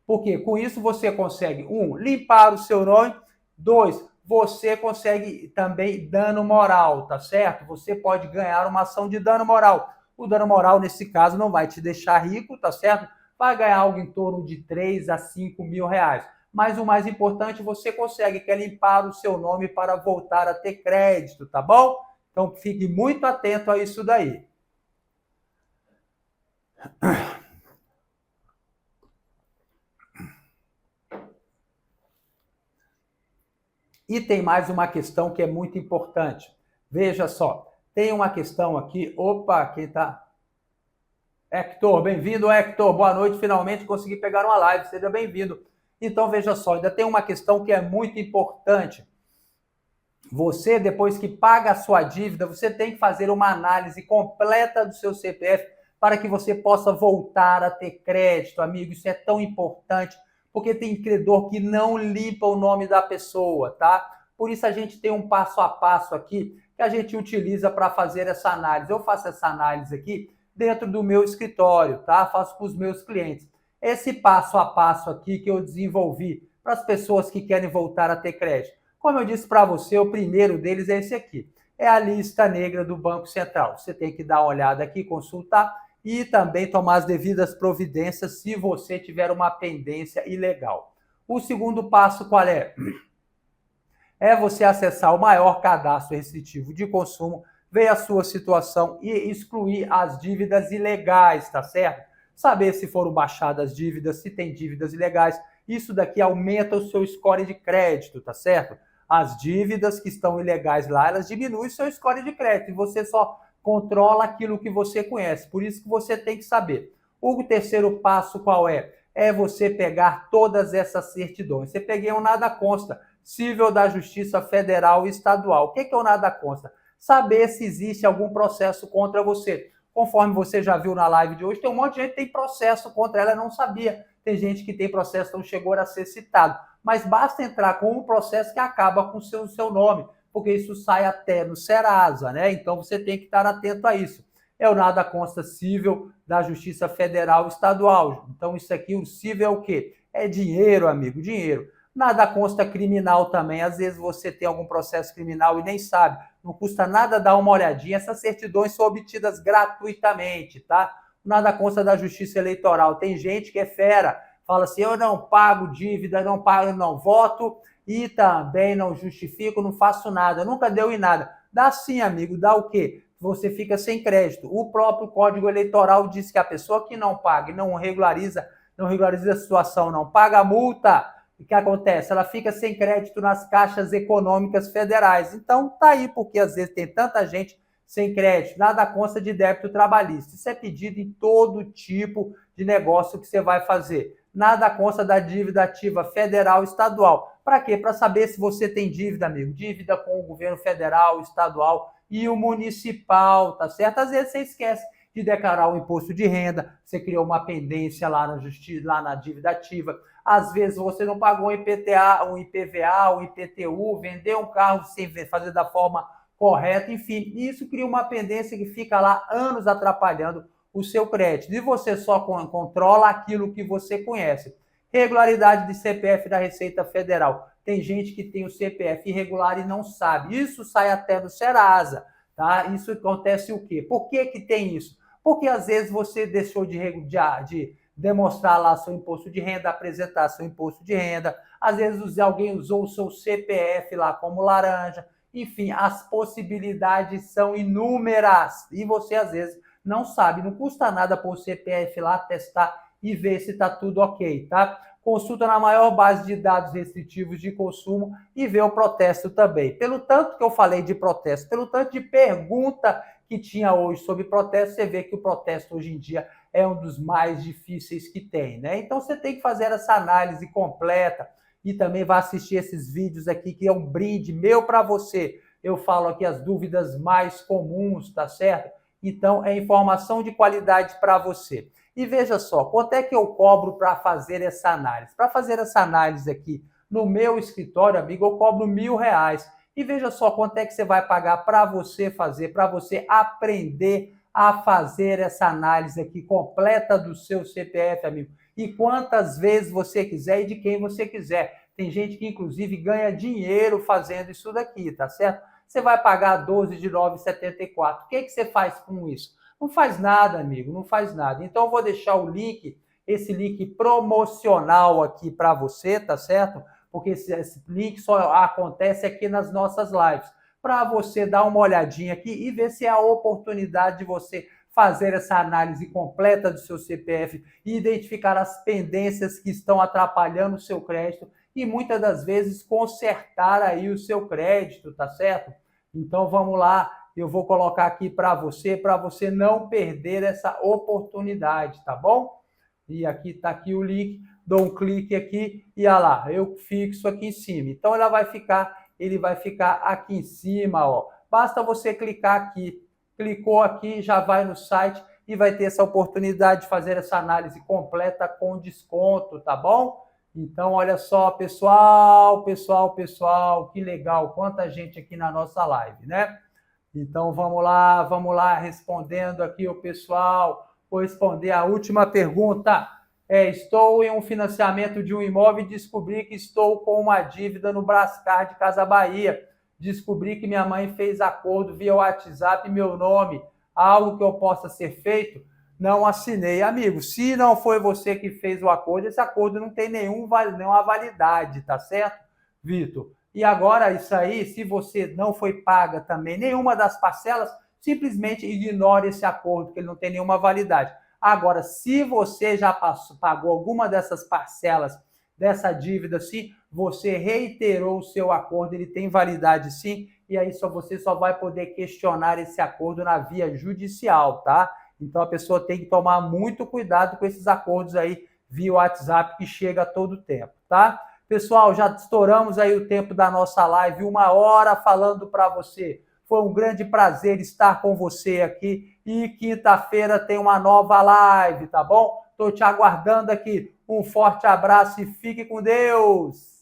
Porque com isso você consegue, 1, limpar o seu nome, 2, você consegue também dano moral, tá certo? Você pode ganhar uma ação de dano moral. O dano moral, nesse caso, não vai te deixar rico, tá certo? Vai ganhar algo em torno de 3 a 5 mil reais. Mas o mais importante, você consegue, que é limpar o seu nome para voltar a ter crédito, tá bom? Então fique muito atento a isso daí. E tem mais uma questão que é muito importante. Veja só, tem uma questão aqui. Opa, quem tá? Hector, bem-vindo, Hector. Boa noite, finalmente consegui pegar uma live. Seja bem-vindo. Então, veja só, ainda tem uma questão que é muito importante. Você, depois que paga a sua dívida, você tem que fazer uma análise completa do seu CPF para que você possa voltar a ter crédito, amigo. Isso é tão importante, porque tem credor que não limpa o nome da pessoa, tá? Por isso a gente tem um passo a passo aqui que a gente utiliza para fazer essa análise. Eu faço essa análise aqui dentro do meu escritório, tá? Faço com os meus clientes. Esse passo a passo aqui que eu desenvolvi para as pessoas que querem voltar a ter crédito. Como eu disse para você, o primeiro deles é esse aqui. É a lista negra do Banco Central. Você tem que dar uma olhada aqui, consultar e também tomar as devidas providências se você tiver uma pendência ilegal. O segundo passo qual é? É você acessar o maior cadastro restritivo de consumo, ver a sua situação e excluir as dívidas ilegais, tá certo? Saber se foram baixadas dívidas, se tem dívidas ilegais. Isso daqui aumenta o seu score de crédito, tá certo? As dívidas que estão ilegais lá, elas diminuem o seu score de crédito e você só controla aquilo que você conhece. Por isso que você tem que saber. O terceiro passo qual é? É você pegar todas essas certidões. Você peguei um nada consta cível da Justiça Federal e Estadual. O que é o nada consta? Saber se existe algum processo contra você. Conforme você já viu na live de hoje, tem um monte de gente que tem processo contra ela, não sabia. Tem gente que tem processo, não chegou a ser citado. Mas basta entrar com um processo que acaba com o seu nome, porque isso sai até no Serasa, né? Então você tem que estar atento a isso. É o nada consta cível da Justiça Federal e Estadual. Então isso aqui, o cível é o quê? É dinheiro, amigo, dinheiro. Nada consta criminal também. Às vezes você tem algum processo criminal e nem sabe. Não custa nada dar uma olhadinha. Essas certidões são obtidas gratuitamente, tá? Nada consta da Justiça Eleitoral. Tem gente que é fera. Fala assim, eu não pago dívida, não pago, não voto e também não justifico, não faço nada. Nunca deu em nada. Dá sim, amigo. Dá o quê? Você fica sem crédito. O próprio Código Eleitoral diz que a pessoa que não paga e não regulariza a situação, não paga a multa, o que acontece? Ela fica sem crédito nas caixas econômicas federais. Então, tá aí, porque às vezes tem tanta gente sem crédito. Nada consta de débito trabalhista. Isso é pedido em todo tipo de negócio que você vai fazer. Nada consta da dívida ativa federal e estadual. Para quê? Para saber se você tem dívida, amigo. Dívida com o governo federal, estadual e o municipal, tá certo? Às vezes você esquece de declarar o imposto de renda, você criou uma pendência lá na justiça, lá na dívida ativa. Às vezes você não pagou um IPTA, um IPVA, um IPTU, vendeu um carro sem fazer da forma correta, enfim, isso cria uma pendência que fica lá anos atrapalhando o seu crédito. E você só controla aquilo que você conhece. Regularidade de CPF da Receita Federal. Tem gente que tem o CPF irregular e não sabe. Isso sai até no Serasa, tá? Isso acontece o quê? Por que que tem isso? Porque às vezes você deixou de demonstrar lá seu imposto de renda, apresentar seu imposto de renda, às vezes alguém usou o seu CPF lá como laranja, enfim, as possibilidades são inúmeras e você às vezes não sabe, não custa nada pôr o CPF lá, testar e ver se está tudo ok, tá? Consulta na maior base de dados restritivos de consumo e vê o protesto também. Pelo tanto que eu falei de protesto, pelo tanto de pergunta que tinha hoje sobre protesto, você vê que o protesto hoje em dia é um dos mais difíceis que tem, né? Então você tem que fazer essa análise completa e também vai assistir esses vídeos aqui que é um brinde meu para você. Eu falo aqui as dúvidas mais comuns, tá certo? Então é informação de qualidade para você. E veja só, quanto é que eu cobro para fazer essa análise? Para fazer essa análise aqui no meu escritório, amigo, eu cobro R$1.000. E veja só quanto é que você vai pagar para você fazer, para você aprender a fazer essa análise aqui completa do seu CPF, amigo. E quantas vezes você quiser e de quem você quiser. Tem gente que, inclusive, ganha dinheiro fazendo isso daqui, tá certo? Você vai pagar 12 de 9,74. O que você faz com isso? Não faz nada, amigo, não faz nada. Então, eu vou deixar o link, esse link promocional aqui para você, tá certo? Porque esse link só acontece aqui nas nossas lives, para você dar uma olhadinha aqui e ver se é a oportunidade de você fazer essa análise completa do seu CPF e identificar as pendências que estão atrapalhando o seu crédito e muitas das vezes consertar aí o seu crédito, tá certo? Então vamos lá, eu vou colocar aqui para você não perder essa oportunidade, tá bom? E aqui está aqui o link, dou um clique aqui e olha lá, eu fixo aqui em cima. Então ele vai ficar aqui em cima, ó. Basta você clicar aqui, clicou aqui, já vai no site e vai ter essa oportunidade de fazer essa análise completa com desconto, tá bom? Então, olha só, pessoal, que legal, quanta gente aqui na nossa live, né? Então vamos lá, respondendo aqui o pessoal. Vou responder a última pergunta. Estou em um financiamento de um imóvel e descobri que estou com uma dívida no Brascar de Casa Bahia. Descobri que minha mãe fez acordo via WhatsApp em meu nome. Algo que eu possa ser feito? Não assinei. Amigo, se não foi você que fez o acordo, esse acordo não tem nenhuma validade, tá certo, Vitor? E agora, isso aí, se você não foi paga também nenhuma das parcelas, simplesmente ignore esse acordo, que ele não tem nenhuma validade. Agora, se você já pagou alguma dessas parcelas dessa dívida, sim, você reiterou o seu acordo, ele tem validade sim, e aí você só vai poder questionar esse acordo na via judicial, tá? Então a pessoa tem que tomar muito cuidado com esses acordos aí via WhatsApp que chega a todo tempo, tá? Pessoal, já estouramos aí o tempo da nossa live, 1 hora falando para você. Foi um grande prazer estar com você aqui e quinta-feira tem uma nova live, tá bom? Estou te aguardando aqui. Um forte abraço e fique com Deus!